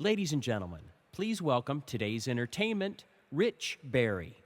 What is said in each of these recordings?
Ladies and gentlemen, please welcome today's entertainment, Rich Berry.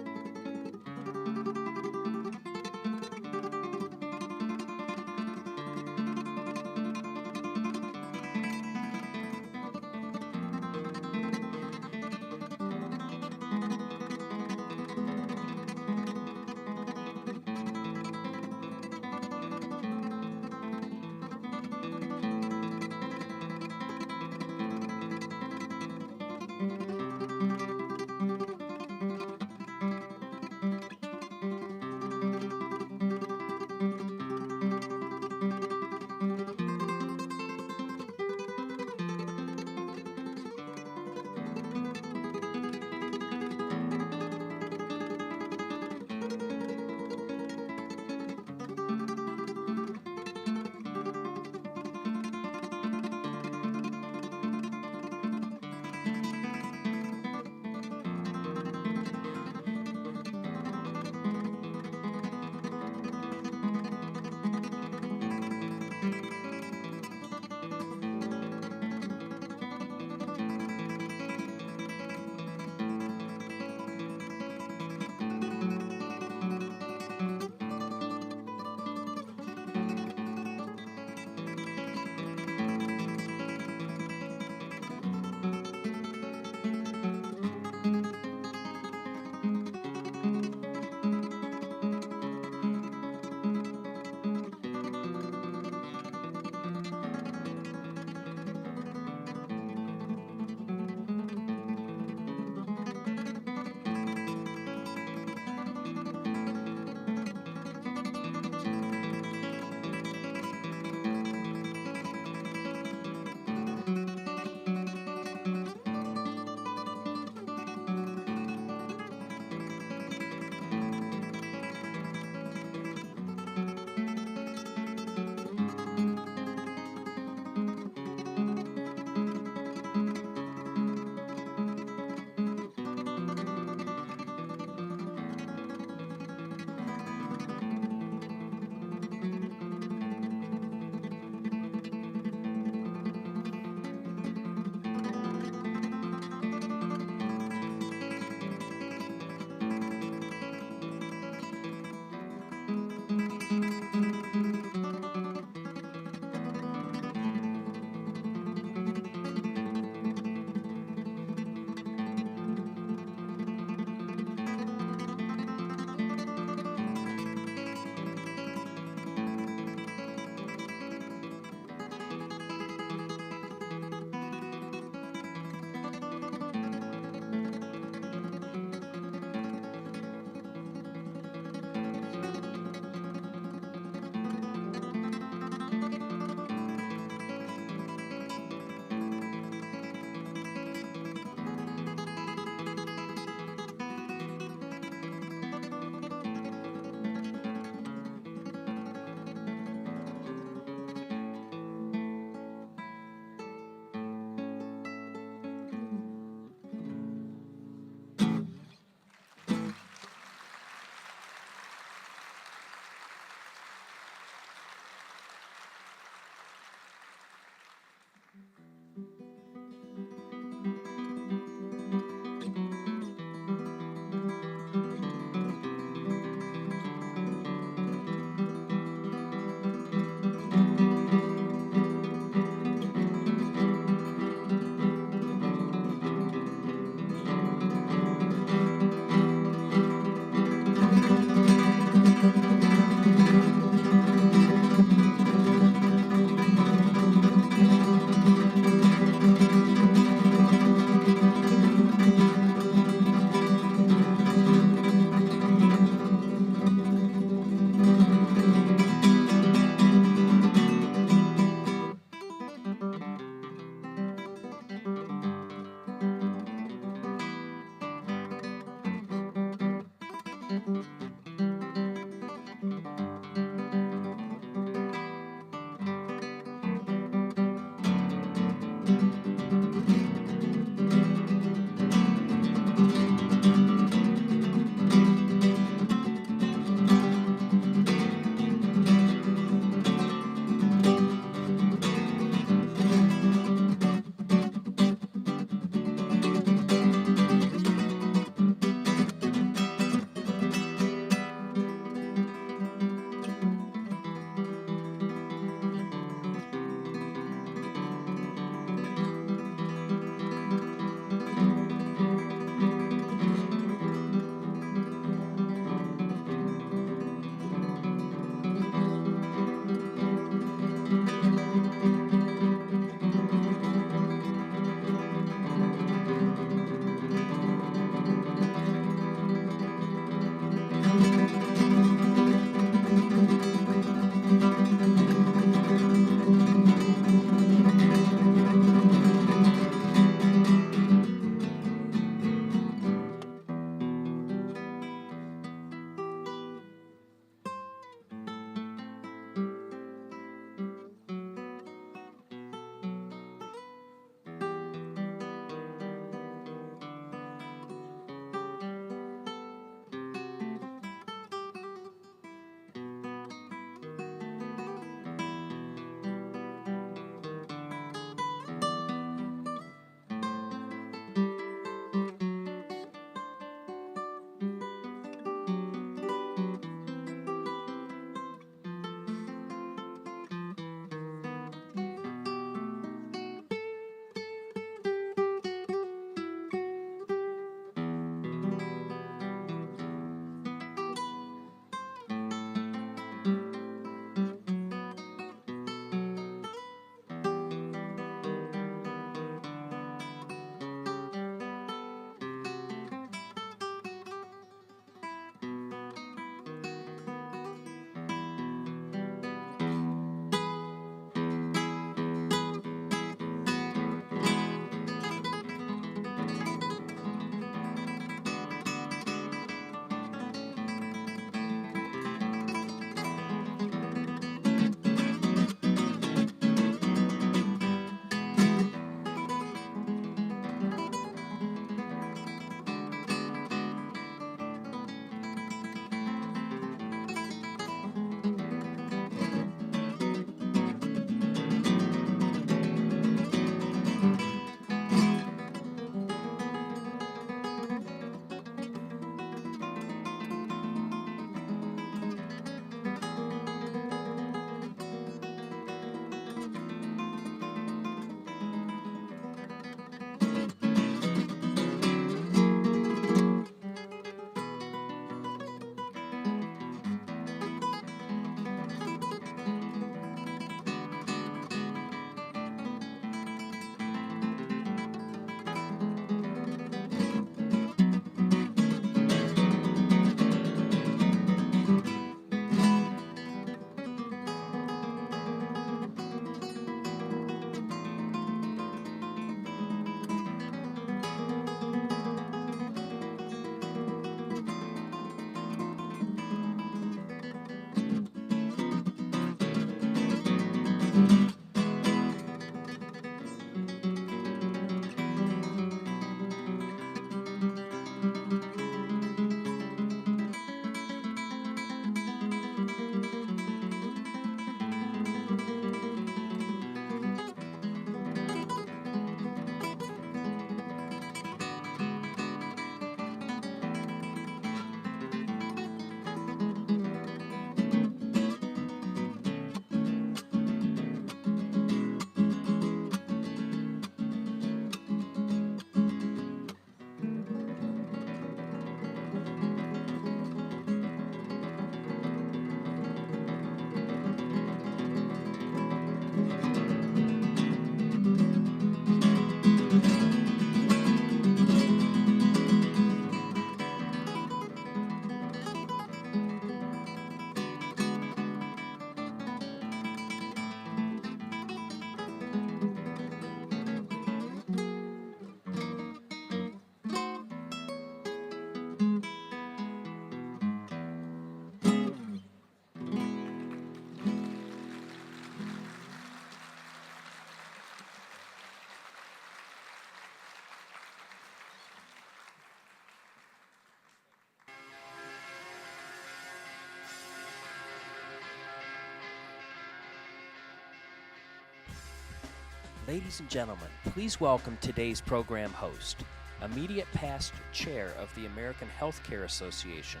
Ladies and gentlemen, please welcome today's program host, immediate past chair of the American Healthcare Association,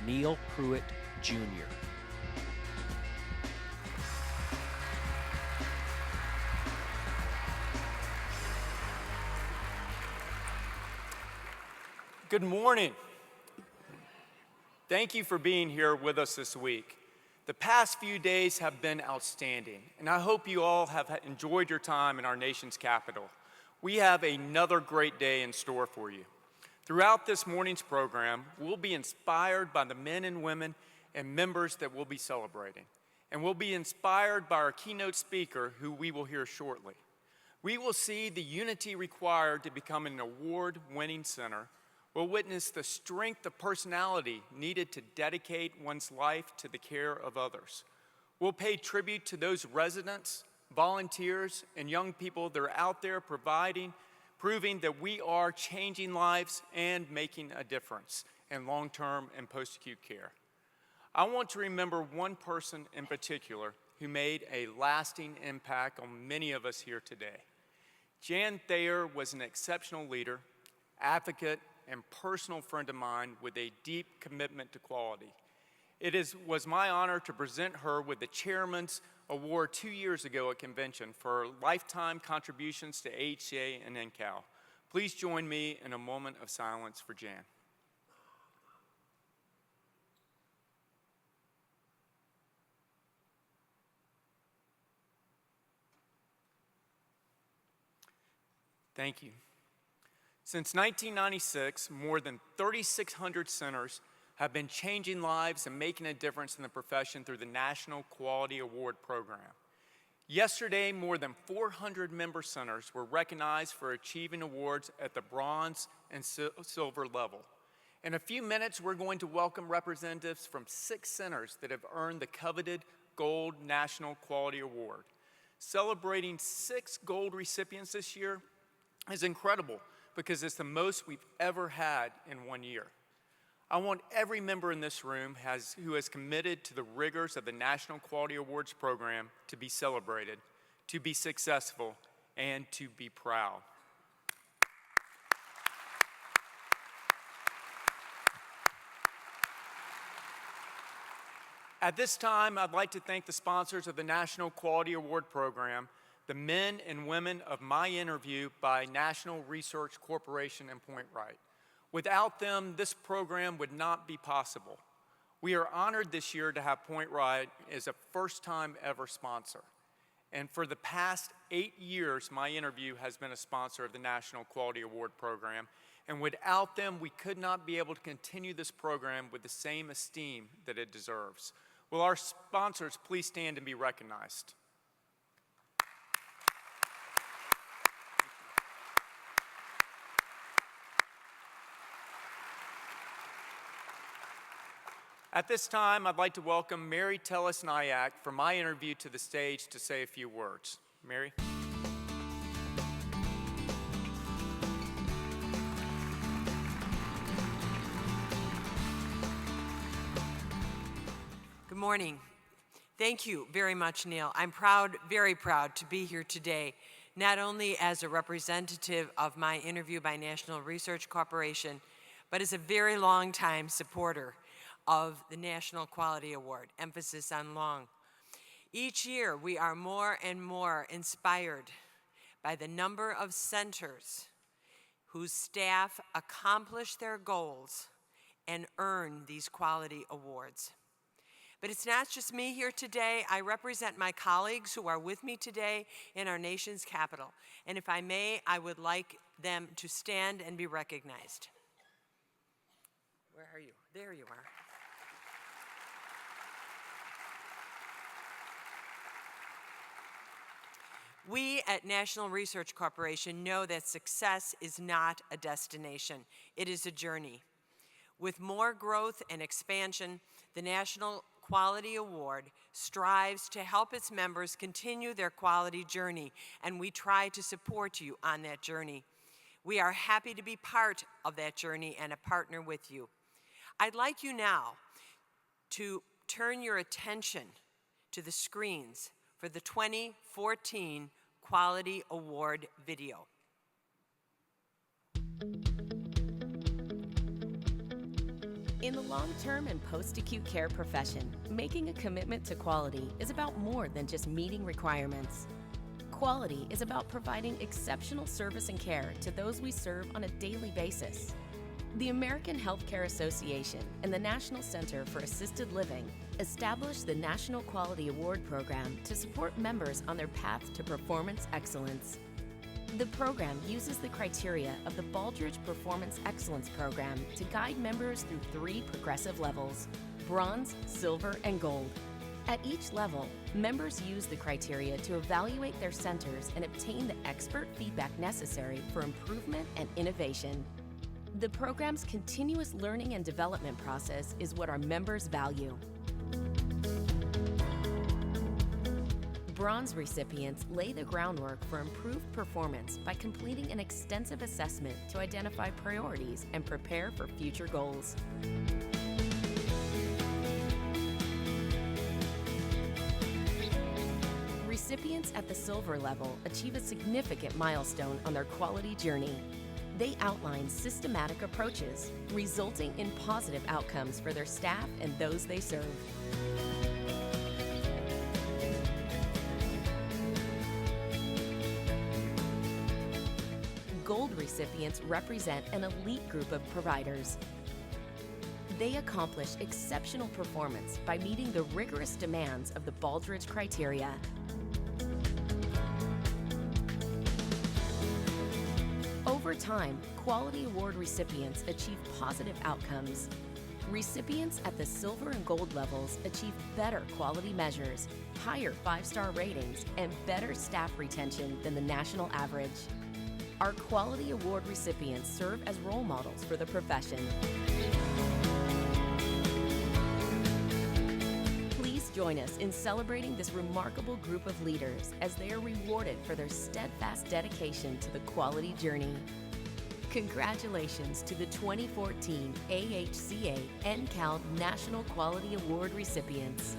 Neil Pruitt, Jr. Good morning. Thank you for being here with us this week. The past few days have been outstanding, and I hope you all have enjoyed your time in our nation's capital. We have another great day in store for you. Throughout this morning's program, we'll be inspired by the men and women and members that we'll be celebrating, and we'll be inspired by our keynote speaker, who we will hear shortly. We will see the unity required to become an award-winning center. We'll witness the strength of personality needed to dedicate one's life to the care of others. We'll pay tribute to those residents, volunteers, and young people that are out there proving that we are changing lives and making a difference in long-term and post-acute care. I want to remember one person in particular who made a lasting impact on many of us here today. Jan Thayer was an exceptional leader, advocate, and personal friend of mine with a deep commitment to quality. It was my honor to present her with the Chairman's Award 2 years ago at convention for her lifetime contributions to AHCA and NCAL. Please join me in a moment of silence for Jan. Thank you. Since 1996, more than 3,600 centers have been changing lives and making a difference in the profession through the National Quality Award Program. Yesterday, more than 400 member centers were recognized for achieving awards at the bronze and silver level. In a few minutes, we're going to welcome representatives from 6 centers that have earned the coveted Gold National Quality Award. Celebrating 6 gold recipients this year is incredible, because it's the most we've ever had in 1 year. I want every member in this room who has committed to the rigors of the National Quality Awards program to be celebrated, to be successful, and to be proud. At this time, I'd like to thank the sponsors of the National Quality Award program, the men and women of my interview by National Research Corporation and Point Right. Without them, this program would not be possible. We are honored this year to have Point Right as a first-time ever sponsor. And for the past 8 years, my interview has been a sponsor of the National Quality Award program. And without them, we could not be able to continue this program with the same esteem that it deserves. Will our sponsors please stand and be recognized? At this time, I'd like to welcome Mary Tellis-Nyack for my interview to the stage to say a few words. Mary? Good morning. Thank you very much, Neil. I'm proud, very proud to be here today, not only as a representative of my interview by National Research Corporation, but as a very long time supporter of the National Quality Award, emphasis on long. Each year, we are more and more inspired by the number of centers whose staff accomplish their goals and earn these quality awards. But it's not just me here today. I represent my colleagues who are with me today in our nation's capital. And if I may, I would like them to stand and be recognized. Where are you? There you are. We at National Research Corporation know that success is not a destination, it is a journey. With more growth and expansion, the National Quality Award strives to help its members continue their quality journey, and we try to support you on that journey. We are happy to be part of that journey and a partner with you. I'd like you now to turn your attention to the screens for the 2014 Quality Award video. In the long-term and post-acute care profession, making a commitment to quality is about more than just meeting requirements. Quality is about providing exceptional service and care to those we serve on a daily basis. The American Healthcare Association and the National Center for Assisted Living established the National Quality Award Program to support members on their path to performance excellence. The program uses the criteria of the Baldrige Performance Excellence Program to guide members through 3 progressive levels: bronze, silver, and gold. At each level, members use the criteria to evaluate their centers and obtain the expert feedback necessary for improvement and innovation. The program's continuous learning and development process is what our members value. Bronze recipients lay the groundwork for improved performance by completing an extensive assessment to identify priorities and prepare for future goals. Recipients at the silver level achieve a significant milestone on their quality journey. They outline systematic approaches, resulting in positive outcomes for their staff and those they serve. Gold recipients represent an elite group of providers. They accomplish exceptional performance by meeting the rigorous demands of the Baldrige criteria. Over time, Quality Award recipients achieve positive outcomes. Recipients at the silver and gold levels achieve better quality measures, higher 5-star ratings, and better staff retention than the national average. Our Quality Award recipients serve as role models for the profession. Please join us in celebrating this remarkable group of leaders as they are rewarded for their steadfast dedication to the quality journey. Congratulations to the 2014 AHCA NCAL National Quality Award recipients.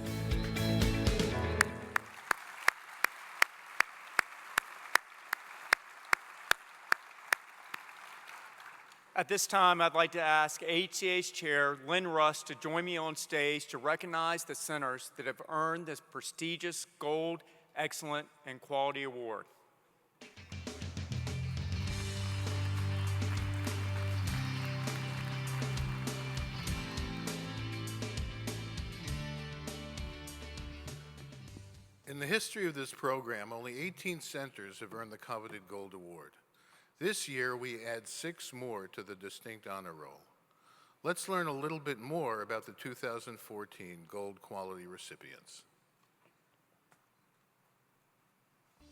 At this time, I'd like to ask AHCA's Chair, Lynn Russ, to join me on stage to recognize the centers that have earned this prestigious Gold, Excellent, and Quality Award. In the history of this program, only 18 centers have earned the coveted Gold Award. This year, we add 6 more to the distinct honor roll. Let's learn a little bit more about the 2014 Gold Quality recipients.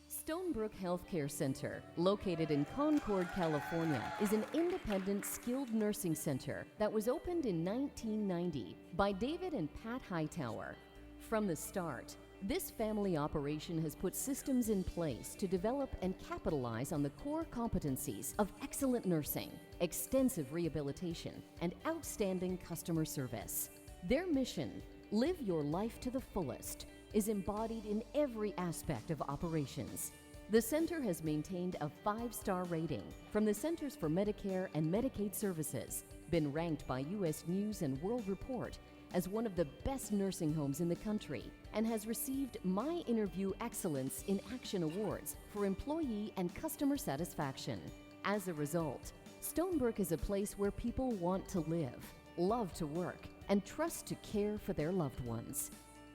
Stonebrook Healthcare Center, located in Concord, California, is an independent skilled nursing center that was opened in 1990 by David and Pat Hightower. From the start, this family operation has put systems in place to develop and capitalize on the core competencies of excellent nursing, extensive rehabilitation, and outstanding customer service. Their mission, live your life to the fullest, is embodied in every aspect of operations. The center has maintained a 5-star rating from the Centers for Medicare and Medicaid Services, been ranked by U.S. News and World Report as one of the best nursing homes in the country, and has received My Interview Excellence in Action Awards for employee and customer satisfaction. As a result, Stonebrook is a place where people want to live, love to work, and trust to care for their loved ones.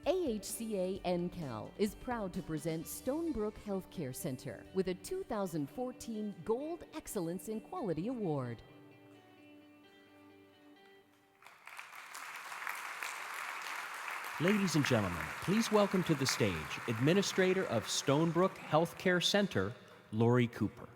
AHCA NCAL is proud to present Stonebrook Healthcare Center with a 2014 Gold Excellence in Quality Award. Ladies and gentlemen, please welcome to the stage Administrator of Stonebrook Healthcare Center, Lori Cooper.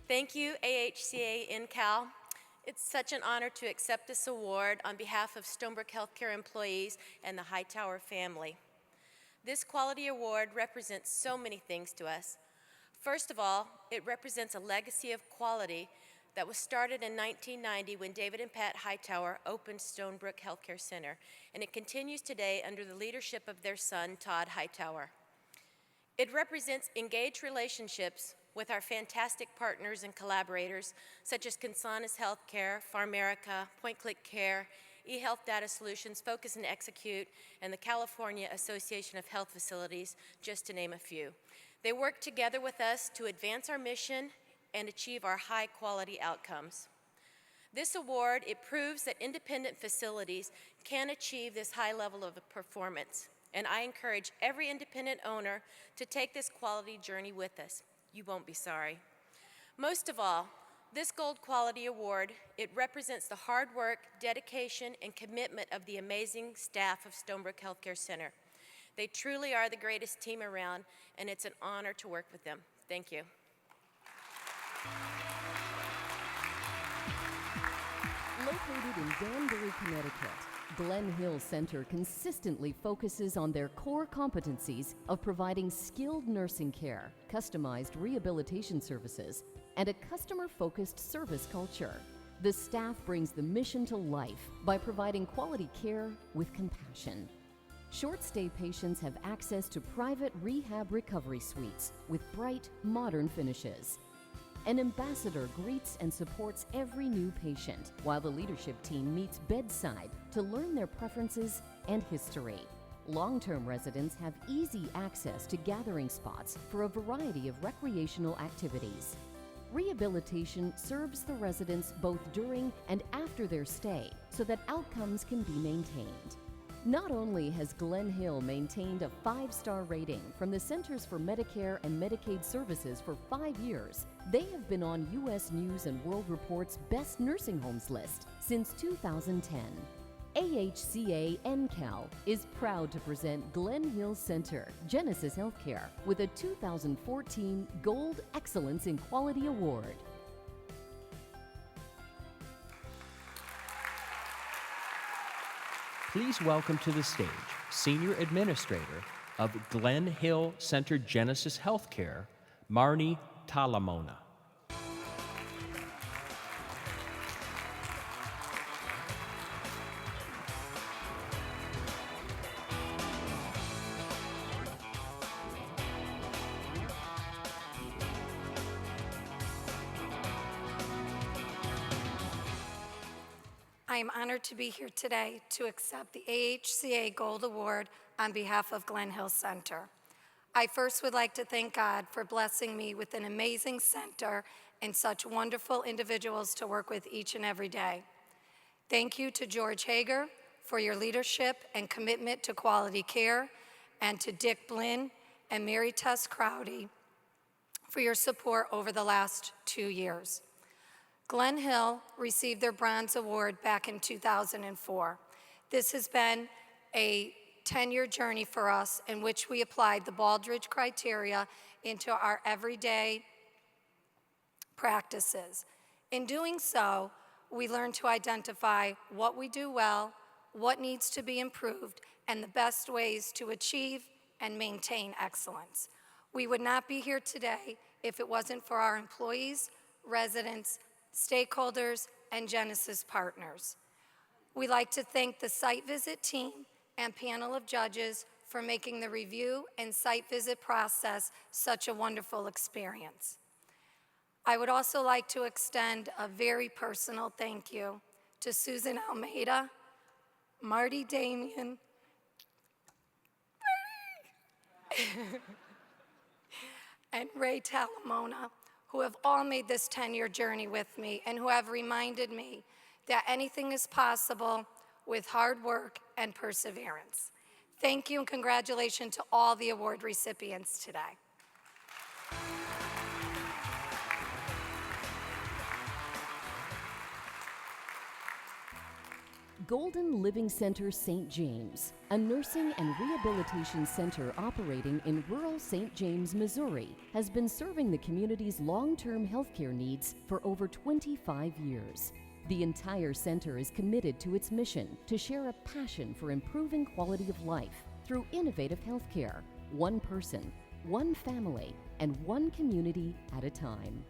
Thank you, AHCA NCAL. It's such an honor to accept this award on behalf of Stonebrook Healthcare employees and the Hightower family. This quality award represents so many things to us. First of all, it represents a legacy of quality that was started in 1990 when David and Pat Hightower opened Stonebrook Healthcare Center, and it continues today under the leadership of their son, Todd Hightower. It represents engaged relationships with our fantastic partners and collaborators, such as Consanas Healthcare, PharMerica, Point Click Care, eHealth Data Solutions, Focus and Execute, and the California Association of Health Facilities, just to name a few. They work together with us to advance our mission and achieve our high-quality outcomes. This award, it proves that independent facilities can achieve this high level of performance, and I encourage every independent owner to take this quality journey with us. You won't be sorry. Most of all, this Gold Quality Award, it represents the hard work, dedication, and commitment of the amazing staff of Stonebrook Healthcare Center. They truly are the greatest team around, and it's an honor to work with them. Thank you. Located in Danbury, Connecticut, Glen Hill Center consistently focuses on their core competencies of providing skilled nursing care, customized rehabilitation services, and a customer-focused service culture. The staff brings the mission to life by providing quality care with compassion. Short-stay patients have access to private rehab recovery suites with bright, modern finishes. An ambassador greets and supports every new patient, while the leadership team meets bedside to learn their preferences and history. Long-term residents have easy access to gathering spots for a variety of recreational activities. Rehabilitation serves the residents both during and after their stay so that outcomes can be maintained. Not only has Glen Hill maintained a 5-star rating from the Centers for Medicare and Medicaid Services for 5 years, they have been on U.S. News and World Report's Best Nursing Homes list since 2010. AHCA NCAL is proud to present Glen Hill Center, Genesis Healthcare, with a 2014 Gold Excellence in Quality Award. Please welcome to the stage Senior Administrator of Glen Hill Center Genesis Healthcare, Marnie Talamona. I am honored to be here today to accept the AHCA Gold Award on behalf of Glen Hill Center. I first would like to thank God for blessing me with an amazing center and such wonderful individuals to work with each and every day. Thank you to George Hager for your leadership and commitment to quality care, and to Dick Blinn and Mary Tess Crowdy for your support over the last 2 years. Glen Hill received their Bronze Award back in 2004. This has been a 10-year journey for us in which we applied the Baldrige criteria into our everyday practices. In doing so, we learned to identify what we do well, what needs to be improved, and the best ways to achieve and maintain excellence. We would not be here today if it wasn't for our employees, residents, stakeholders, and Genesis partners. We'd like to thank the site visit team and panel of judges for making the review and site visit process such a wonderful experience. I would also like to extend a very personal thank you to Susan Almeida, Marty Damian, and Ray Talamona, who have all made this 10-year journey with me and who have reminded me that anything is possible with hard work and perseverance. Thank you and congratulations to all the award recipients today. Golden Living Center St. James, a nursing and rehabilitation center operating in rural St. James, Missouri, has been serving the community's long-term healthcare needs for over 25 years. The entire center is committed to its mission to share a passion for improving quality of life through innovative healthcare, one person, one family, and one community at a time.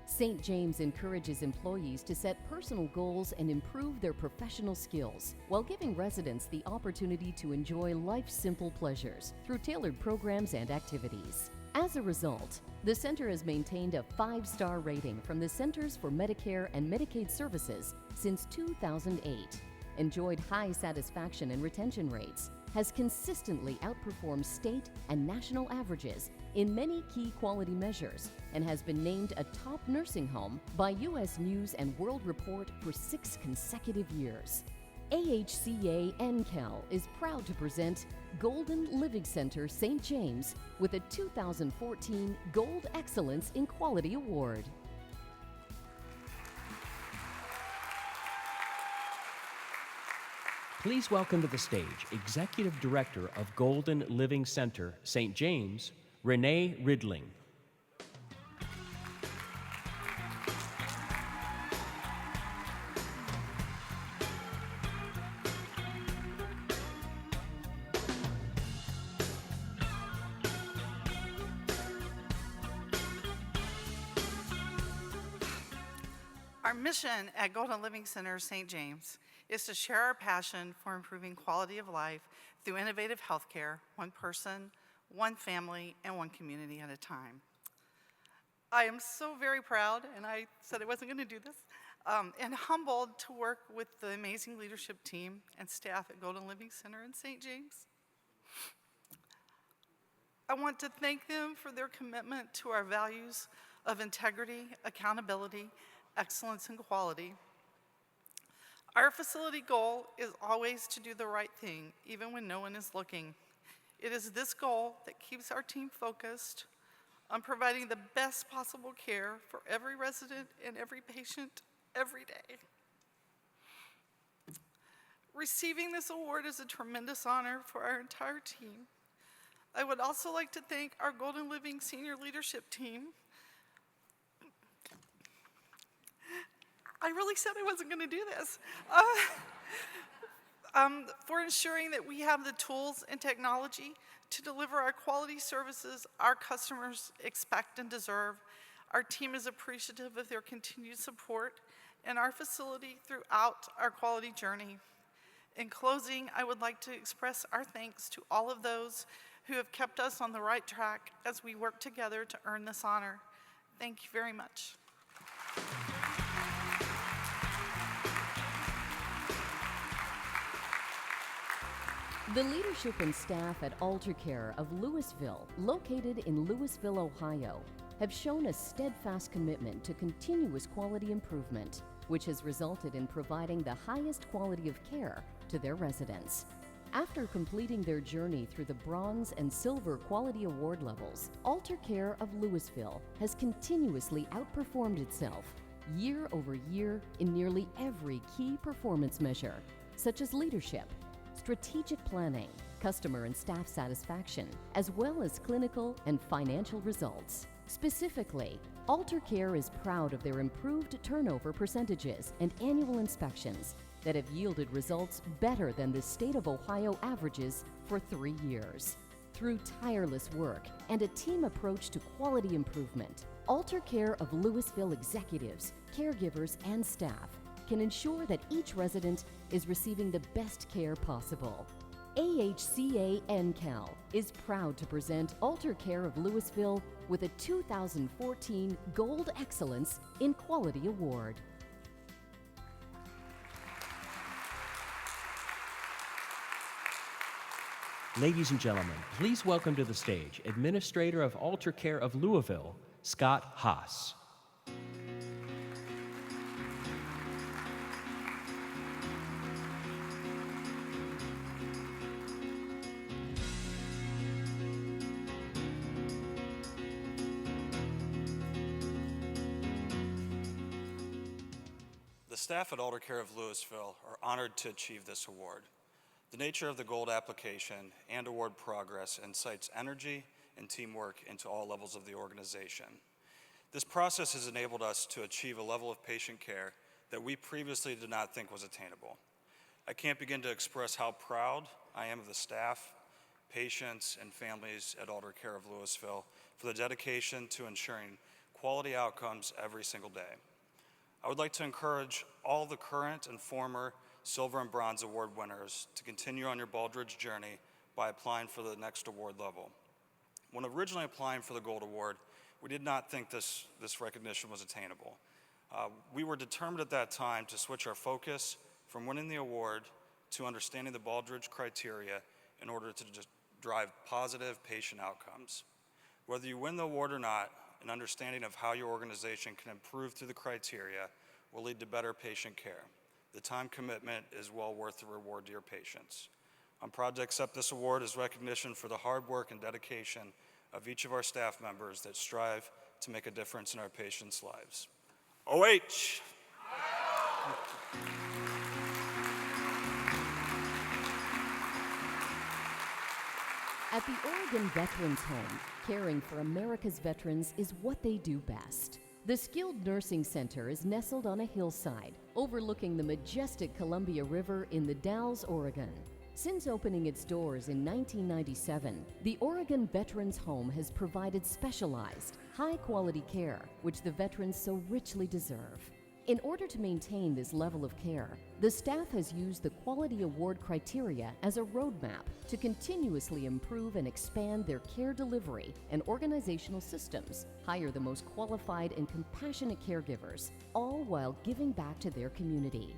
St. James encourages employees to set personal goals and improve their professional skills while giving residents the opportunity to enjoy life's simple pleasures through tailored programs and activities. As a result, the center has maintained a 5-star rating from the Centers for Medicare and Medicaid Services since 2008, enjoyed high satisfaction and retention rates, has consistently outperformed state and national averages in many key quality measures, and has been named a top nursing home by U.S. News and World Report for 6 consecutive years. AHCA NCAL is proud to present Golden Living Center St. James with a 2014 Gold Excellence in Quality Award. Please welcome to the stage Executive Director of Golden Living Center St. James, Renee Ridling. Our mission at Golden Living Center St. James is to share our passion for improving quality of life through innovative healthcare, one person, one family, and one community at a time. I am so very proud, and I said I wasn't going to do this, and humbled to work with the amazing leadership team and staff at Golden Living Center in St. James. I want to thank them for their commitment to our values of integrity, accountability, excellence, and quality. Our facility goal is always to do the right thing, even when no one is looking. It is this goal that keeps our team focused on providing the best possible care for every resident and every patient every day. Receiving this award is a tremendous honor for our entire team. I would also like to thank our Golden Living senior leadership team. I really said I wasn't going to do this. For ensuring that we have the tools and technology to deliver our quality services our customers expect and deserve. Our team is appreciative of their continued support in our facility throughout our quality journey. In closing, I would like to express our thanks to all of those who have kept us on the right track as we work together to earn this honor. Thank you very much. The leadership and staff at AHCA of Louisville, located in Louisville, Ohio, have shown a steadfast commitment to continuous quality improvement, which has resulted in providing the highest quality of care to their residents. After completing their journey through the Bronze and Silver Quality Award levels, AHCA of Louisville has continuously outperformed itself year over year in nearly every key performance measure, such as leadership, strategic planning, customer and staff satisfaction, as well as clinical and financial results. Specifically, AHCA is proud of their improved turnover percentages and annual inspections that have yielded results better than the state of Ohio averages for 3 years. Through tireless work and a team approach to quality improvement, AHCA of Louisville executives, caregivers, and staff can ensure that each resident is receiving the best care possible. AHCA NCAL is proud to present AHCA of Louisville with a 2014 Gold Excellence in Quality Award. Ladies and gentlemen, please welcome to the stage Administrator of AHCA of Louisville, Scott Haas. The staff at AHCA of Louisville are honored to achieve this award. The nature of the gold application and award progress incites energy and teamwork into all levels of the organization. This process has enabled us to achieve a level of patient care that we previously did not think was attainable. I can't begin to express how proud I am of the staff, patients, and families at Elder Care of Louisville for the dedication to ensuring quality outcomes every single day. I would like to encourage all the current and former Silver and Bronze Award winners to continue on your Baldrige journey by applying for the next award level. When originally applying for the Gold Award, we did not think this recognition was attainable. We were determined at that time to switch our focus from winning the award to understanding the Baldrige criteria in order to just drive positive patient outcomes. Whether you win the award or not, an understanding of how your organization can improve through the criteria will lead to better patient care. The time commitment is well worth the reward to your patients. I'm proud to accept this award as recognition for the hard work and dedication of each of our staff members that strive to make a difference in our patients' lives. OH! At the Oregon Veterans Home, caring for America's veterans is what they do best. The Skilled Nursing Center is nestled on a hillside, overlooking the majestic Columbia River in the Dalles, Oregon. Since opening its doors in 1997, the Oregon Veterans Home has provided specialized, high-quality care, which the veterans so richly deserve. In order to maintain this level of care, the staff has used the Quality Award criteria as a roadmap to continuously improve and expand their care delivery and organizational systems, hire the most qualified and compassionate caregivers, all while giving back to their community.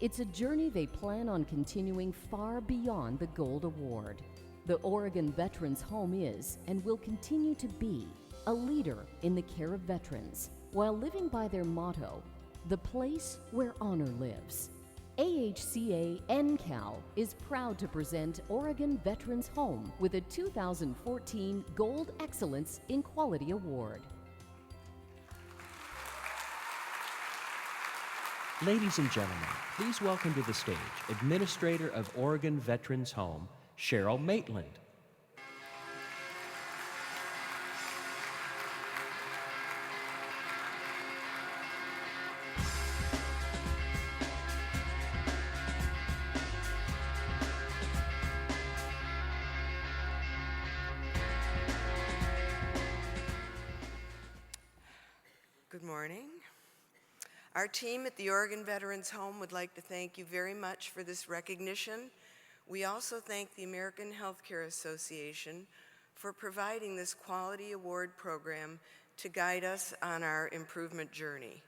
It's a journey they plan on continuing far beyond the Gold Award. The Oregon Veterans Home is, and will continue to be, a leader in the care of veterans, while living by their motto, the place where honor lives. AHCA NCAL is proud to present Oregon Veterans Home with a 2014 Gold Excellence in Quality Award. Ladies and gentlemen, please welcome to the stage Administrator of Oregon Veterans Home, Cheryl Maitland. Good morning. Our team at the Oregon Veterans Home would like to thank you very much for this recognition. We also thank the American Healthcare Association for providing this quality award program to guide us on our improvement journey.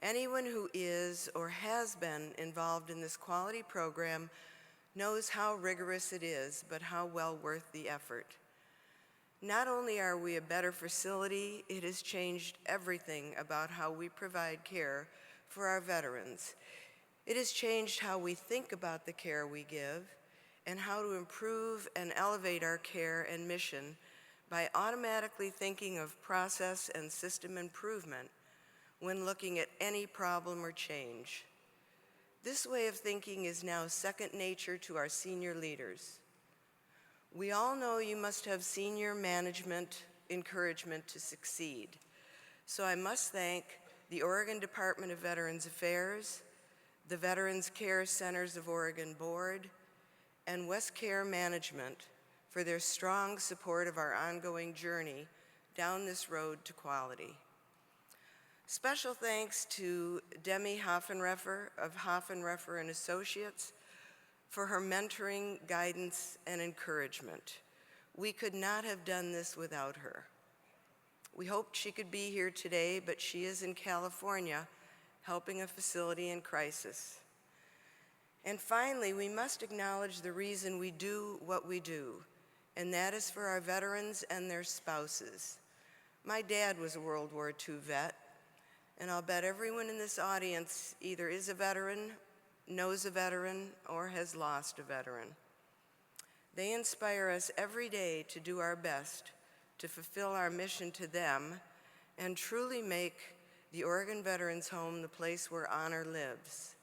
Anyone who is or has been involved in this quality program knows how rigorous it is, but how well worth the effort. Not only are we a better facility, it has changed everything about how we provide care for our veterans. It has changed how we think about the care we give and how to improve and elevate our care and mission by automatically thinking of process and system improvement when looking at any problem or change. This way of thinking is now second nature to our senior leaders. We all know you must have senior management encouragement to succeed. So I must thank the Oregon Department of Veterans Affairs, the Veterans Care Centers of Oregon Board, and West Care Management for their strong support of our ongoing journey down this road to quality. Special thanks to Demi Hoffenreffer of Hoffenreffer and Associates for her mentoring, guidance, and encouragement. We could not have done this without her. We hoped she could be here today, but she is in California helping a facility in crisis. And finally, we must acknowledge the reason we do what we do, and that is for our veterans and their spouses. My dad was a World War II vet, and I'll bet everyone in this audience either is a veteran, knows a veteran, or has lost a veteran. They inspire us every day to do our best to fulfill our mission to them and truly make the Oregon Veterans Home the place where honor lives.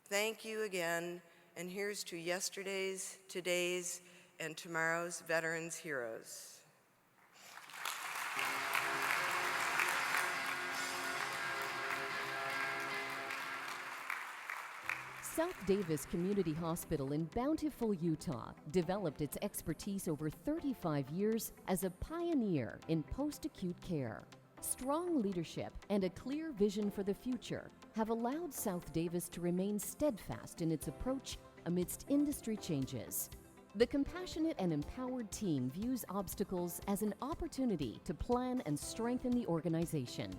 Thank you again, and here's to yesterday's, today's, and tomorrow's veterans heroes. South Davis Community Hospital in Bountiful, Utah, developed its expertise over 35 years as a pioneer in post-acute care. Strong leadership and a clear vision for the future have allowed South Davis to remain steadfast in its approach amidst industry changes. The compassionate and empowered team views obstacles as an opportunity to plan and strengthen the organization.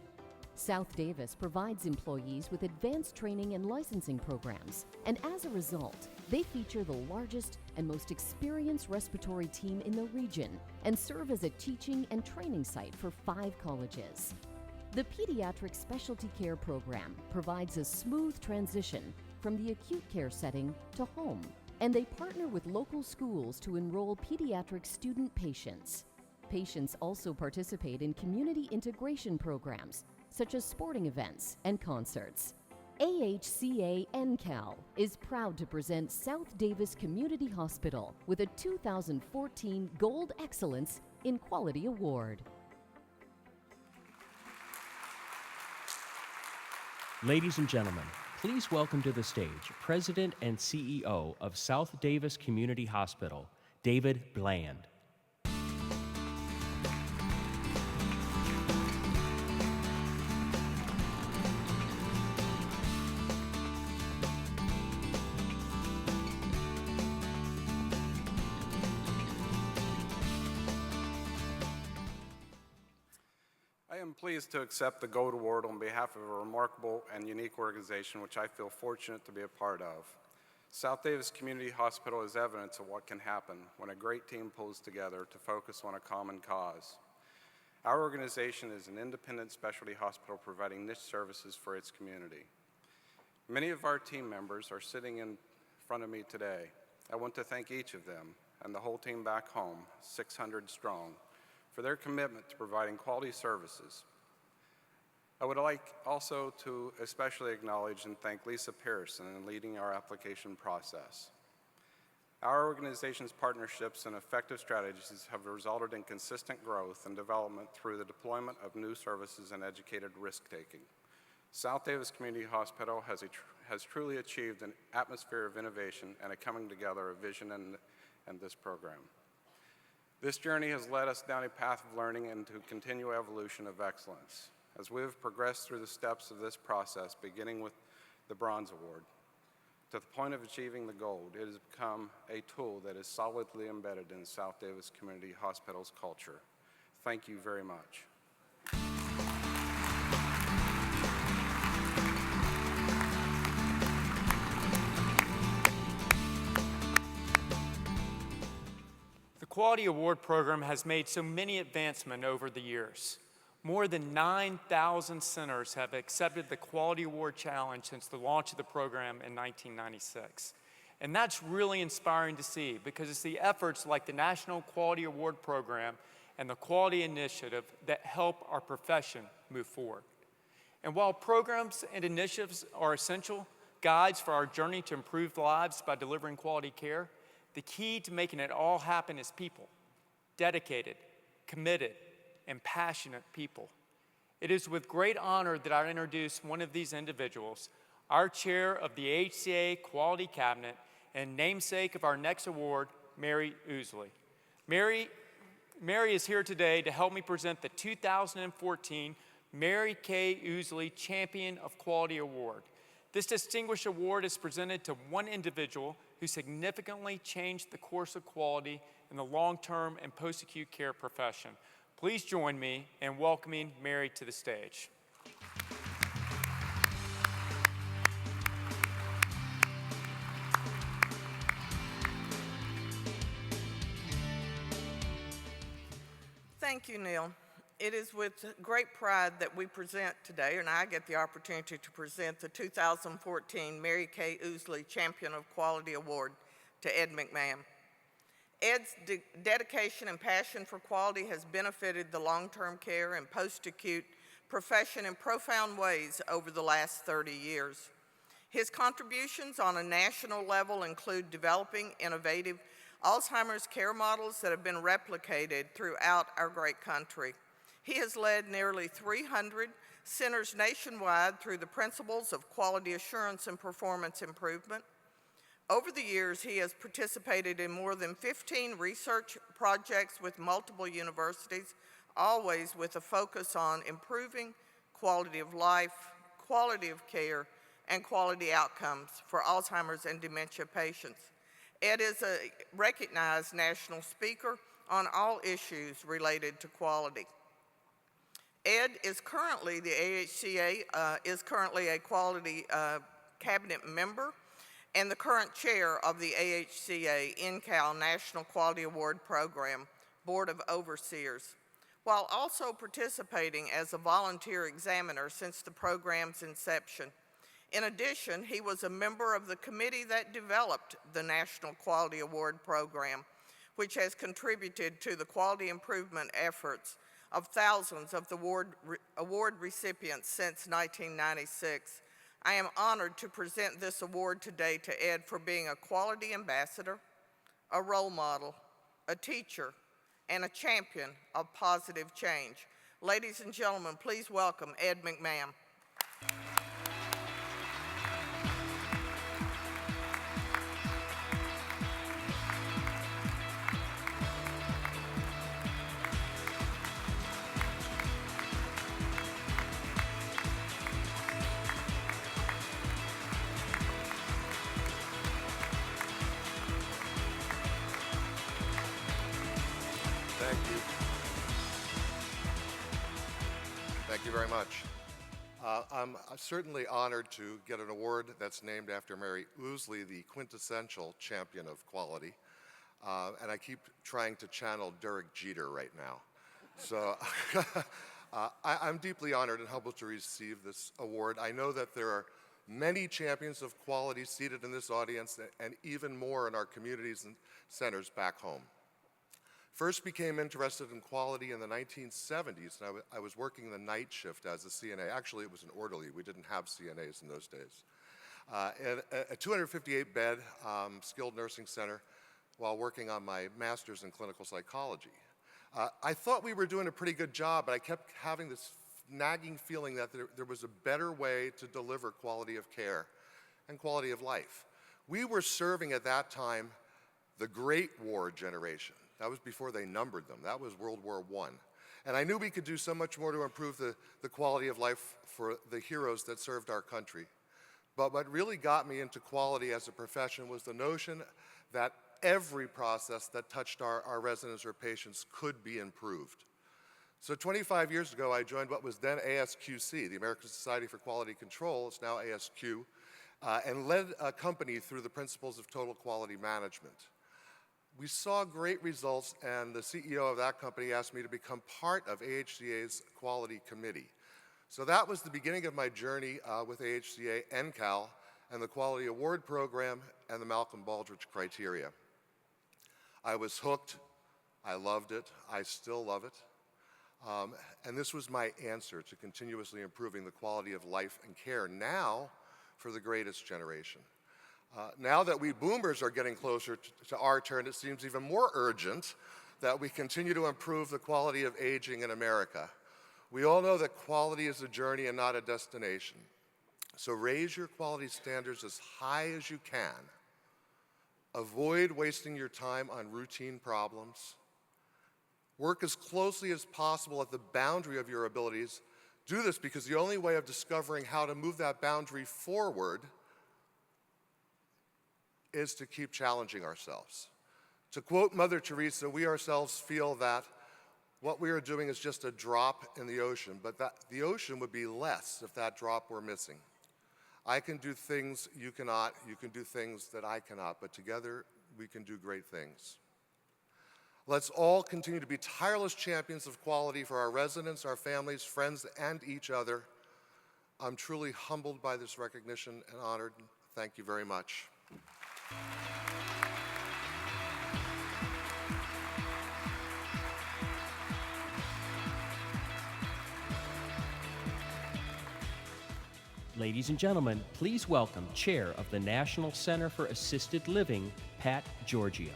South Davis provides employees with advanced training and licensing programs, and as a result, they feature the largest and most experienced respiratory team in the region and serve as a teaching and training site for 5 colleges. The Pediatric Specialty Care Program provides a smooth transition from the acute care setting to home, and they partner with local schools to enroll pediatric student patients. Patients also participate in community integration programs, such as sporting events and concerts. AHCA NCAL is proud to present South Davis Community Hospital with a 2014 Gold Excellence in Quality Award. Ladies and gentlemen, please welcome to the stage President and CEO of South Davis Community Hospital, David Bland. I am pleased to accept the Gold Award on behalf of a remarkable and unique organization which I feel fortunate to be a part of. South Davis Community Hospital is evidence of what can happen when a great team pulls together to focus on a common cause. Our organization is an independent specialty hospital providing niche services for its community. Many of our team members are sitting in front of me today. I want to thank each of them and the whole team back home, 600 strong, for their commitment to providing quality services. I would like also to especially acknowledge and thank Lisa Pearson in leading our application process. Our organization's partnerships and effective strategies have resulted in consistent growth and development through the deployment of new services and educated risk-taking. South Davis Community Hospital has truly achieved an atmosphere of innovation and a coming together of vision and this program. This journey has led us down a path of learning and to continual evolution of excellence. As we have progressed through the steps of this process, beginning with the Bronze Award, to the point of achieving the gold, it has become a tool that is solidly embedded in South Davis Community Hospital's culture. Thank you very much. The Quality Award Program has made so many advancements over the years. More than 9,000 centers have accepted the Quality Award Challenge since the launch of the program in 1996. And that's really inspiring to see because it's the efforts like the National Quality Award Program and the Quality Initiative that help our profession move forward. And while programs and initiatives are essential guides for our journey to improve lives by delivering quality care, the key to making it all happen is people, dedicated, committed, and passionate people. It is with great honor that I introduce one of these individuals, our chair of the AHCA Quality Cabinet and namesake of our next award, Mary Ousley. Mary is here today to help me present the 2014 Mary K. Ousley Champion of Quality Award. This distinguished award is presented to one individual who significantly changed the course of quality in the long-term and post-acute care profession. Please join me in welcoming Mary to the stage. Thank you, Neil. It is with great pride that we present today, and I get the opportunity to present the 2014 Mary K. Ousley Champion of Quality Award to Ed McMahon. Ed's dedication and passion for quality has benefited the long-term care and post-acute profession in profound ways over the last 30 years. His contributions on a national level include developing innovative Alzheimer's care models that have been replicated throughout our great country. He has led nearly 300 centers nationwide through the principles of quality assurance and performance improvement. Over the years, he has participated in more than 15 research projects with multiple universities, always with a focus on improving quality of life, quality of care, and quality outcomes for Alzheimer's and dementia patients. Ed is a recognized national speaker on all issues related to quality. Ed is currently, the AHCA is currently a quality cabinet member and the current chair of the AHCA NCAL National Quality Award Program Board of Overseers, while also participating as a volunteer examiner since the program's inception. In addition, he was a member of the committee that developed the National Quality Award Program, which has contributed to the quality improvement efforts of thousands of the award recipients since 1996. I am honored to present this award today to Ed for being a quality ambassador, a role model, a teacher, and a champion of positive change. Ladies and gentlemen, please welcome Ed McMahon. Thank you very much. I'm certainly honored to get an award that's named after Mary Ousley, the quintessential champion of quality. And I keep trying to channel Derek Jeter right now. So I'm deeply honored and humbled to receive this award. I know that there are many champions of quality seated in this audience and even more in our communities and centers back home. First became interested in quality in the 1970s, and I was working the night shift as a CNA. Actually, it was an orderly. We didn't have CNAs in those days. At a 258-bed skilled nursing center while working on my master's in clinical psychology. I thought we were doing a pretty good job, but I kept having this nagging feeling that there was a better way to deliver quality of care and quality of life. We were serving at that time the Great War generation. That was before they numbered them. That was World War I. And I knew we could do so much more to improve the quality of life for the heroes that served our country. But what really got me into quality as a profession was the notion that every process that touched our residents or patients could be improved. So 25 years ago, I joined what was then ASQC, the American Society for Quality Control. It's now ASQ, and led a company through the principles of total quality management. We saw great results, and the CEO of that company asked me to become part of AHCA's quality committee. So that was the beginning of my journey with AHCA, NCAL, and the Quality Award Program and the Malcolm Baldrige criteria. I was hooked. I loved it. I still love it. And this was my answer to continuously improving the quality of life and care now for the greatest generation. Now that we boomers are getting closer to our turn, it seems even more urgent that we continue to improve the quality of aging in America. We all know that quality is a journey and not a destination. So raise your quality standards as high as you can. Avoid wasting your time on routine problems. Work as closely as possible at the boundary of your abilities. Do this because the only way of discovering how to move that boundary forward is to keep challenging ourselves. To quote Mother Teresa, we ourselves feel that what we are doing is just a drop in the ocean, but that the ocean would be less if that drop were missing. I can do things you cannot, you can do things that I cannot, but together we can do great things. Let's all continue to be tireless champions of quality for our residents, our families, friends, and each other. I'm truly humbled by this recognition and honored. Thank you very much. Ladies and gentlemen, please welcome Chair of the National Center for Assisted Living, Pat Giorgio.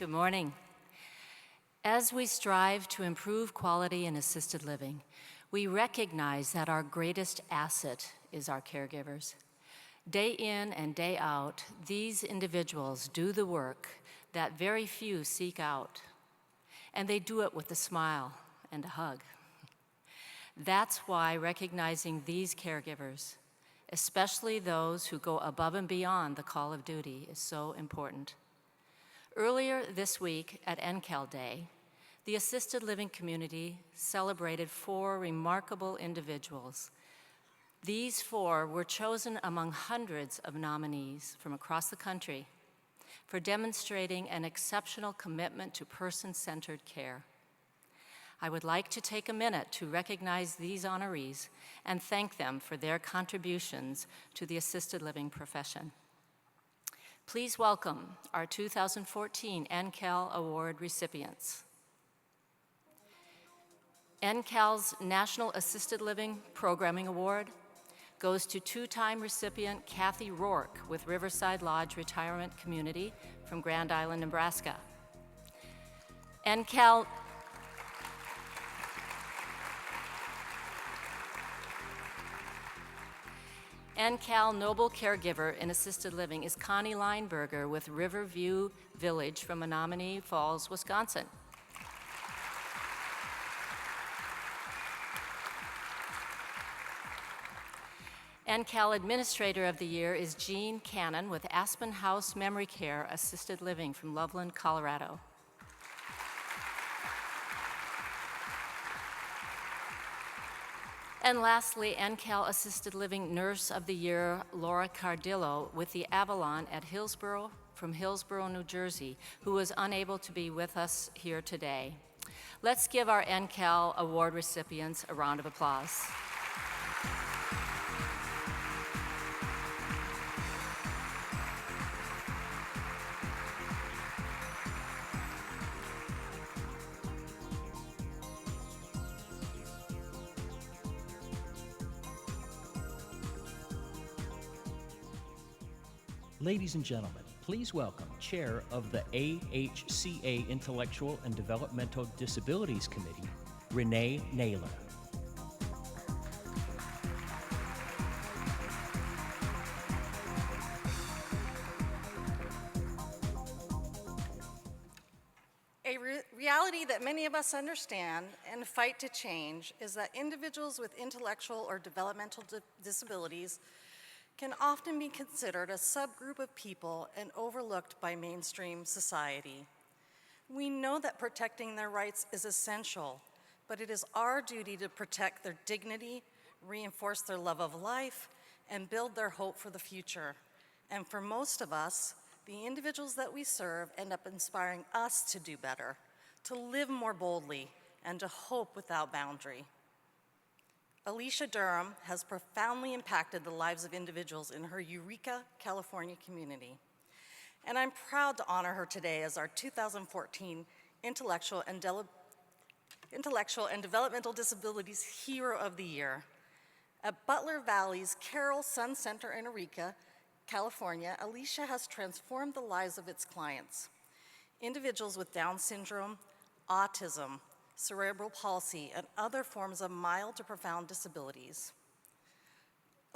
Good morning. As we strive to improve quality in assisted living, we recognize that our greatest asset is our caregivers. Day in and day out, these individuals do the work that very few seek out, and they do it with a smile and a hug. That's why recognizing these caregivers, especially those who go above and beyond the call of duty, is so important. Earlier this week at NCAL Day, the assisted living community celebrated 4 remarkable individuals. These 4 were chosen among hundreds of nominees from across the country for demonstrating an exceptional commitment to person-centered care. I would like to take a minute to recognize these honorees and thank them for their contributions to the assisted living profession. Please welcome our 2014 NCAL Award recipients. NCAL's National Assisted Living Programming Award goes to 2-time recipient Kathy Rourke with Riverside Lodge Retirement Community from Grand Island, Nebraska. NCAL Noble Caregiver in Assisted Living is Connie Lineberger with Riverview Village from Menominee Falls, Wisconsin. NCAL Administrator of the Year is Jean Cannon with Aspen House Memory Care Assisted Living from Loveland, Colorado. And lastly, NCAL Assisted Living Nurse of the Year, Laura Cardillo with the Avalon at Hillsborough from Hillsborough, New Jersey, who was unable to be with us here today. Let's give our NCAL Award recipients a round of applause. Ladies and gentlemen, please welcome Chair of the AHCA Intellectual and Developmental Disabilities Committee, Renee Naylor. A reality that many of us understand and fight to change is that individuals with intellectual or developmental disabilities can often be considered a subgroup of people and overlooked by mainstream society. We know that protecting their rights is essential, but it is our duty to protect their dignity, reinforce their love of life, and build their hope for the future. And for most of us, the individuals that we serve end up inspiring us to do better, to live more boldly, and to hope without boundary. Alicia Durham has profoundly impacted the lives of individuals in her Eureka, California community. And I'm proud to honor her today as our 2014 Intellectual and Developmental Disabilities Hero of the Year. At Butler Valley's Carroll Sun Center in Eureka, California, Alicia has transformed the lives of its clients. Individuals with Down syndrome, autism, cerebral palsy, and other forms of mild to profound disabilities.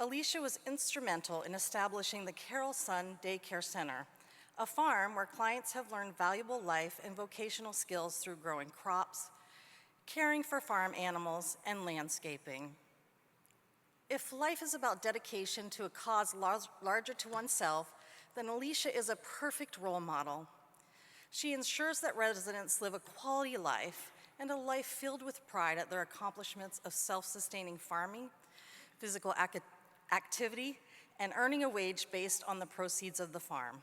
Alicia was instrumental in establishing the Carroll Sun Daycare Center, a farm where clients have learned valuable life and vocational skills through growing crops, caring for farm animals, and landscaping. If life is about dedication to a cause larger to oneself, then Alicia is a perfect role model. She ensures that residents live a quality life and a life filled with pride at their accomplishments of self-sustaining farming, physical activity, and earning a wage based on the proceeds of the farm.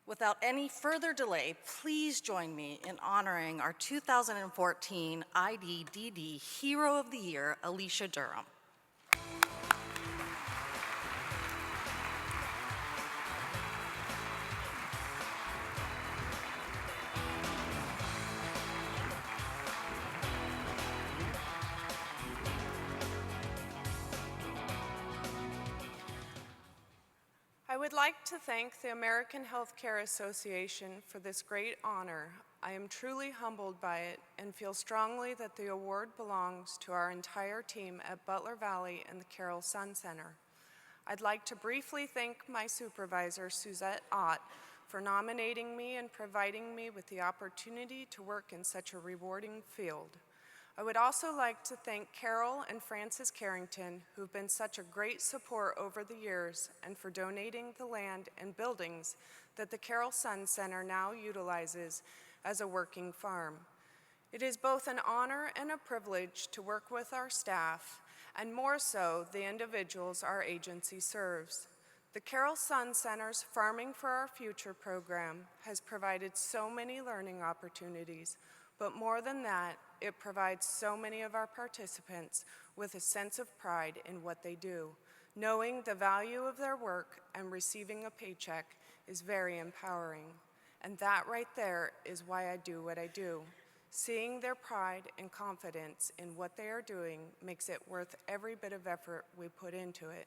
Without any further delay, please join me in honoring our 2014 IDDD Hero of the Year, Alicia Durham. I I would like to thank the American Healthcare Association for this great honor. I am truly humbled by it and feel strongly that the award belongs to our entire team at Butler Valley and the Carroll Sun Center. I'd like to briefly thank my supervisor, Suzette Ott, for nominating me and providing me with the opportunity to work in such a rewarding field. I would also like to thank Carol and Francis Carrington, who've been such a great support over the years, and for donating the land and buildings that the Carroll Sun Center now utilizes as a working farm. It is both an honor and a privilege to work with our staff, and more so, the individuals our agency serves. The Carroll Sun Center's Farming for Our Future program has provided so many learning opportunities, but more than that, it provides so many of our participants with a sense of pride in what they do. Knowing the value of their work and receiving a paycheck is very empowering. And that right there is why I do what I do. Seeing their pride and confidence in what they are doing makes it worth every bit of effort we put into it.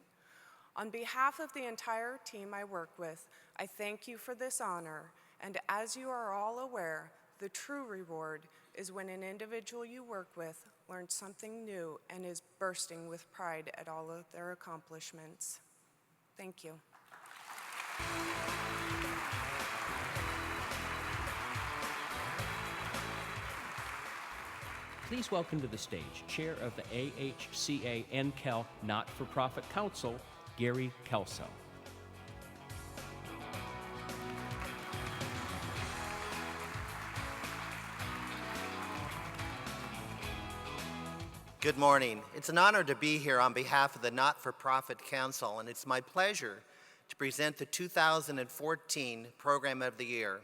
On behalf of the entire team I work with, I thank you for this honor, and as you are all aware, the true reward is when an individual you work with learns something new and is bursting with pride at all of their accomplishments. Thank you. Please welcome to the stage Chair of the AHCA NCAL Not-for-Profit Council, Gary Kelso. Good morning. It's an honor to be here on behalf of the Not-for-Profit Council, and it's my pleasure to present the 2014 Program of the Year,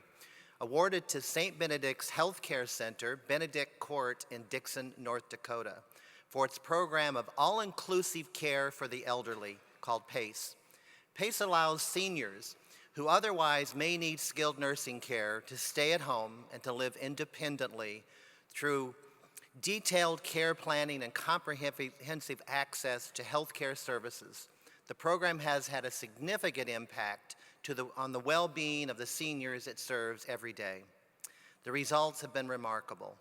awarded to St. Benedict's Healthcare Center, Benedict Court in Dixon, North Dakota, for its program of all-inclusive care for the elderly, called PACE. PACE allows seniors who otherwise may need skilled nursing care to stay at home and to live independently through detailed care planning and comprehensive access to healthcare services. The program has had a significant impact on the well-being of the seniors it serves every day. The results have been remarkable.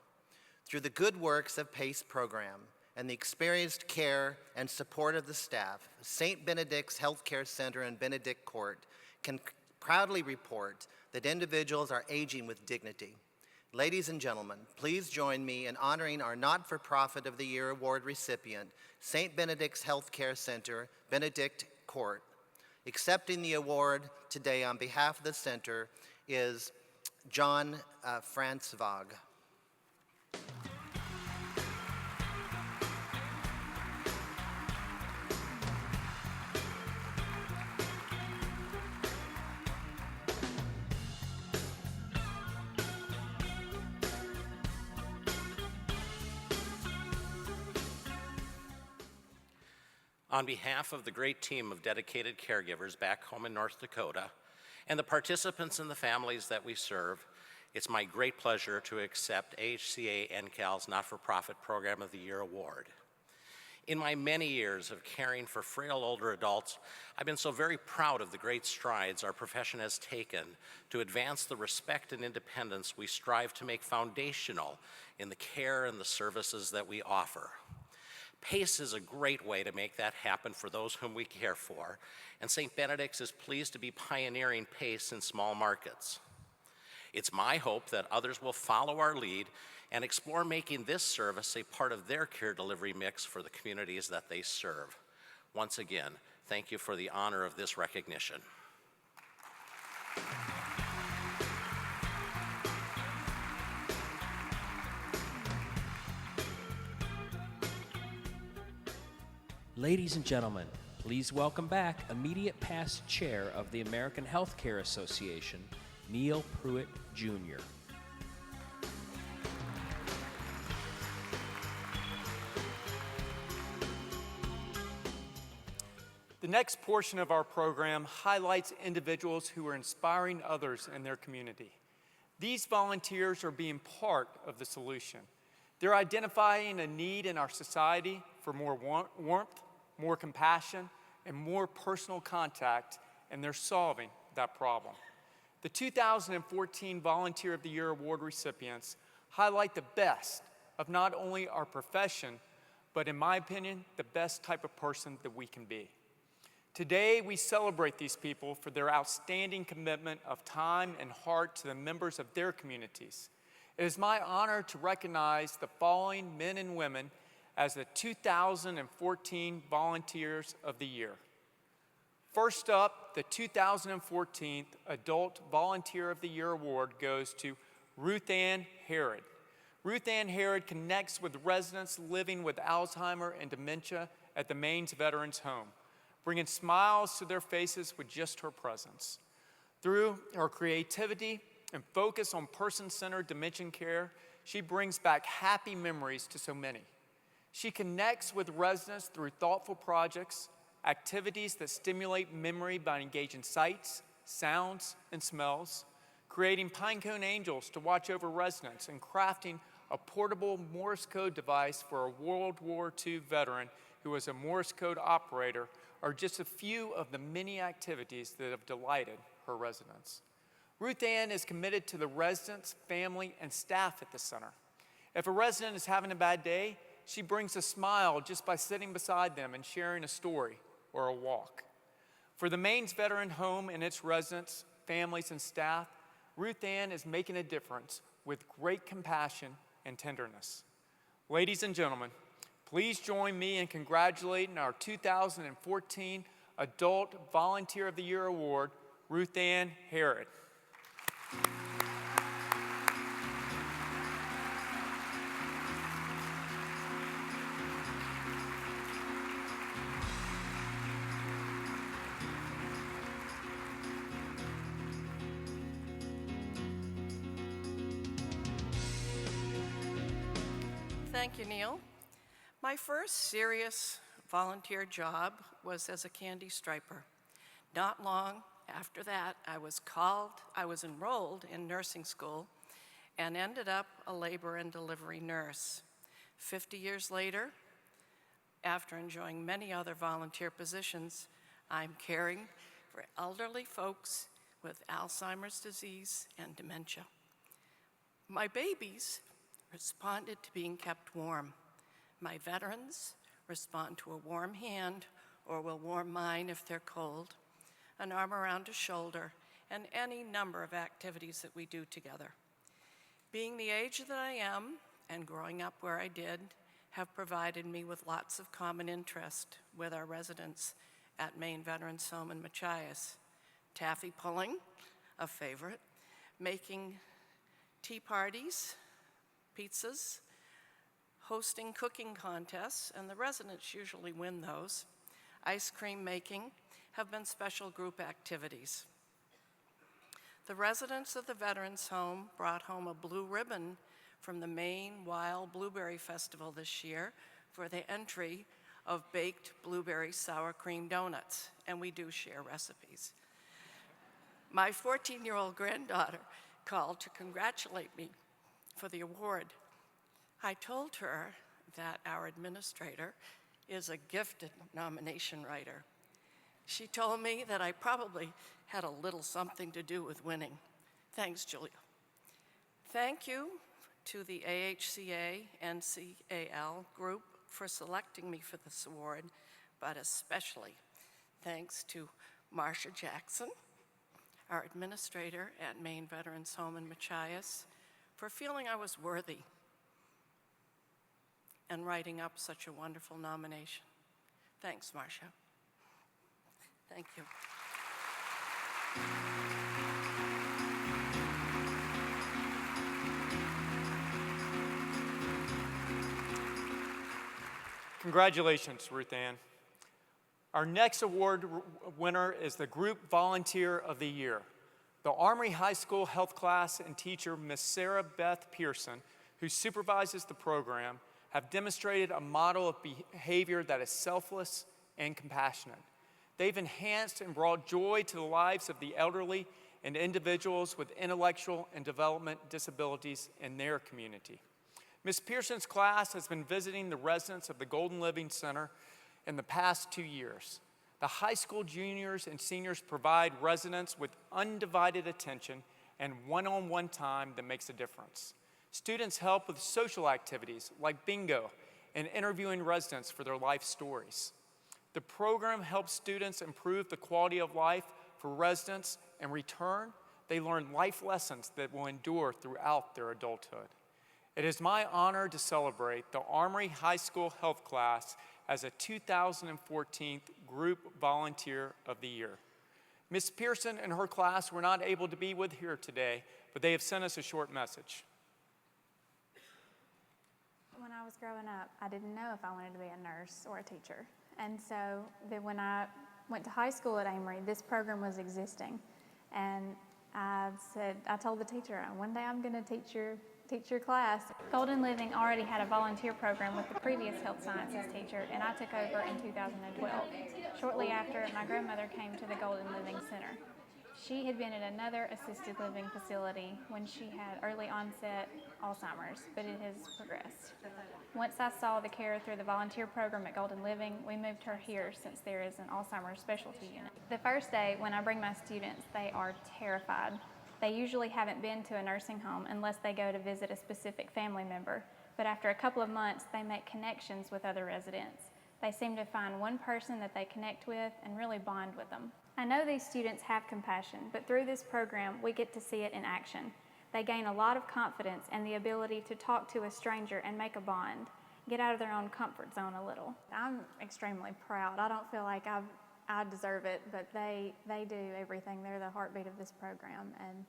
Through the good works of PACE program and the experienced care and support of the staff, St. Benedict's Healthcare Center and Benedict Court can proudly report that individuals are aging with dignity. Ladies and gentlemen, please join me in honoring our Not-for-Profit of the Year Award recipient, St. Benedict's Healthcare Center, Benedict Court. Accepting the award today on behalf of the center is John Franzvog. On behalf of the great team of dedicated caregivers back home in North Dakota and the participants and the families that we serve, it's my great pleasure to accept AHCA NCAL's Not-for-Profit Program of the Year Award. In my many years of caring for frail older adults, I've been so very proud of the great strides our profession has taken to advance the respect and independence we strive to make foundational in the care and the services that we offer. PACE is a great way to make that happen for those whom we care for, and St. Benedict's is pleased to be pioneering PACE in small markets. It's my hope that others will follow our lead and explore making this service a part of their care delivery mix for the communities that they serve. Once again, thank you for the honor of this recognition. Ladies and gentlemen, please welcome back immediate past chair of the American Healthcare Association, Neil Pruitt, Jr. The next portion of our program highlights individuals who are inspiring others in their community. These volunteers are being part of the solution. They're identifying a need in our society for more warmth, more compassion, and more personal contact and they're solving that problem. The 2014 Volunteer of the Year Award recipients highlight the best of not only our profession, but in my opinion, the best type of person that we can be. Today, we celebrate these people for their outstanding commitment of time and heart to the members of their communities. It is my honor to recognize the following men and women as the 2014 Volunteers of the Year. First up, the 2014 Adult Volunteer of the Year Award goes to Ruth Ann Herod. Ruth Ann Herod connects with residents living with Alzheimer's and dementia at the Maine's Veterans Home, bringing smiles to their faces with just her presence. Through her creativity and focus on person-centered dementia care, she brings back happy memories to so many. She connects with residents through thoughtful projects, activities that stimulate memory by engaging sights, sounds, and smells, creating pinecone angels to watch over residents, and crafting a portable Morse code device for a World War II veteran who was a Morse code operator, are just a few of the many activities that have delighted her residents. Ruth Ann is committed to the residents, family, and staff at the center. If a resident is having a bad day, she brings a smile just by sitting beside them and sharing a story or a walk. For the Maine's Veteran Home and its residents, families, and staff, Ruth Ann is making a difference with great compassion and tenderness. Ladies and gentlemen, please join me in congratulating our 2014 Adult Volunteer of the Year Award, Ruth Ann Herod. Thank you, Neil. My first serious volunteer job was as a candy striper. Not long after that, I was enrolled in nursing school and ended up a labor and delivery nurse. 50 years later, after enjoying many other volunteer positions, I'm caring for elderly folks with Alzheimer's disease and dementia. My babies responded to being kept warm. My veterans respond to a warm hand or will warm mine if they're cold, an arm around a shoulder, and any number of activities that we do together. Being the age that I am and growing up where I did have provided me with lots of common interest with our residents at Maine Veterans Home in Machias. Taffy pulling, a favorite, making tea parties, pizzas, hosting cooking contests, and the residents usually win those. Ice cream making have been special group activities. The residents of the Veterans Home brought home a blue ribbon from the Maine Wild Blueberry Festival this year for the entry of baked blueberry sour cream donuts, and we do share recipes. My 14-year-old granddaughter called to congratulate me for the award. I told her that our administrator is a gifted nomination writer. She told me that I probably had a little something to do with winning. Thanks, Julia. Thank you to the AHCA NCAL group for selecting me for this award, but especially thanks to Marcia Jackson, our administrator at Maine Veterans Home in Machias, for feeling I was worthy and writing up such a wonderful nomination. Thanks, Marcia. Thank you. Congratulations, Ruth Ann. Our next award winner is the Group Volunteer of the Year. The Armory High School health class and teacher, Miss Sarah Beth Pearson, who supervises the program, have demonstrated a model of behavior that is selfless and compassionate. They've enhanced and brought joy to the lives of the elderly and individuals with intellectual and development disabilities in their community. Ms. Pearson's class has been visiting the residents of the Golden Living Center in the past 2 years. The high school juniors and seniors provide residents with undivided attention and one-on-one time that makes a difference. Students help with social activities like bingo and interviewing residents for their life stories. The program helps students improve the quality of life for residents. In return, they learn life lessons that will endure throughout their adulthood. It is my honor to celebrate the Armory High School Health Class as a 2014 Group Volunteer of the Year. Ms. Pearson and her class were not able to be with here today, but they have sent us a short message. When I was growing up, I didn't know if I wanted to be a nurse or a teacher. And so when I went to high school at Amory, this program was existing. And I told the teacher, one day I'm going to teach your class. Golden Living already had a volunteer program with the previous health sciences teacher, and I took over in 2012. Shortly after, my grandmother came to the Golden Living Center. She had been at another assisted living facility when she had early onset Alzheimer's, but it has progressed. Once I saw the care through the volunteer program at Golden Living, we moved her here since there is an Alzheimer's specialty unit. The first day when I bring my students, they are terrified. They usually haven't been to a nursing home unless they go to visit a specific family member, but after a couple of months, they make connections with other residents. They seem to find one person that they connect with and really bond with them. I know these students have compassion, but through this program, we get to see it in action. They gain a lot of confidence and the ability to talk to a stranger and make a bond, get out of their own comfort zone a little. I'm extremely proud. I don't feel like I deserve it, but they do everything. They're the heartbeat of this program, and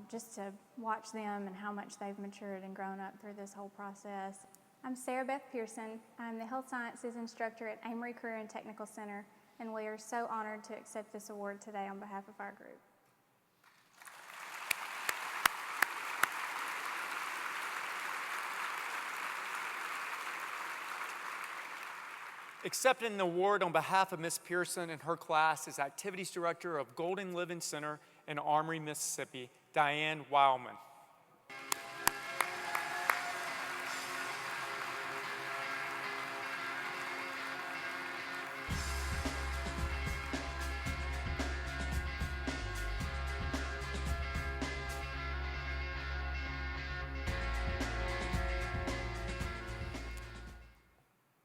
just to watch them and how much they've matured and grown up through this whole process. I'm Sarah Beth Pearson. I'm the Health Sciences Instructor at Amory Career and Technical Center, and we are so honored to accept this award today on behalf of our group. Accepting the award on behalf of Ms. Pearson and her class is Activities Director of Golden Living Center in Armory, Mississippi, Diane Wildman.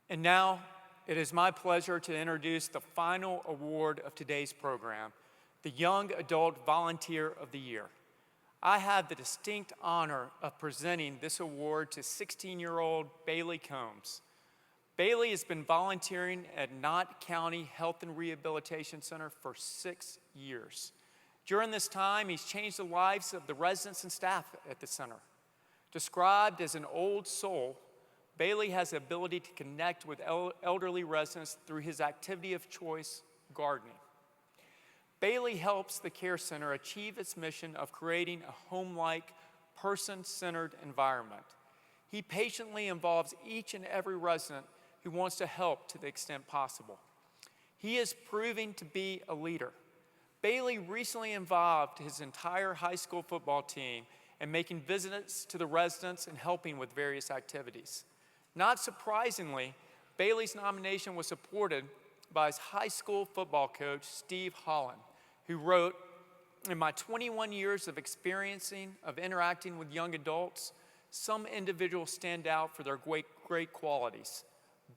And now, it is my pleasure to introduce the final award of today's program, the Young Adult Volunteer of the Year. I have the distinct honor of presenting this award to 16-year-old Bailey Combs. Bailey has been volunteering at Knott County Health and Rehabilitation Center for 6 years. During this time, he's changed the lives of the residents and staff at the center. Described as an old soul, Bailey has the ability to connect with elderly residents through his activity of choice, gardening. Bailey helps the care center achieve its mission of creating a home-like, person-centered environment. He patiently involves each and every resident who wants to help to the extent possible. He is proving to be a leader. Bailey recently involved his entire high school football team in making visits to the residents and helping with various activities. Not surprisingly, Bailey's nomination was supported by his high school football coach, Steve Holland, who wrote, "In my 21 years of interacting with young adults, some individuals stand out for their great qualities.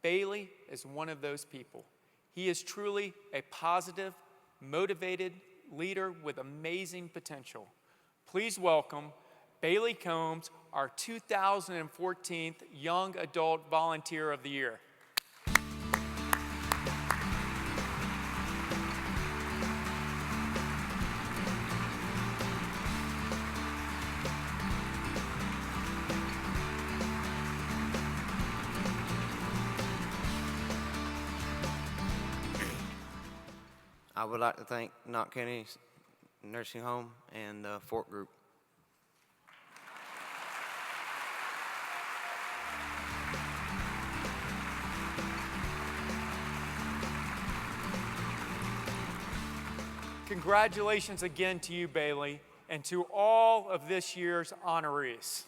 Bailey is one of those people. He is truly a positive, motivated leader with amazing potential. Please welcome Bailey Combs, our 2014 Young Adult Volunteer of the Year." I would like to thank Knott County Nursing Home and the Fort Group. Congratulations again to you, Bailey, and to all of this year's honorees.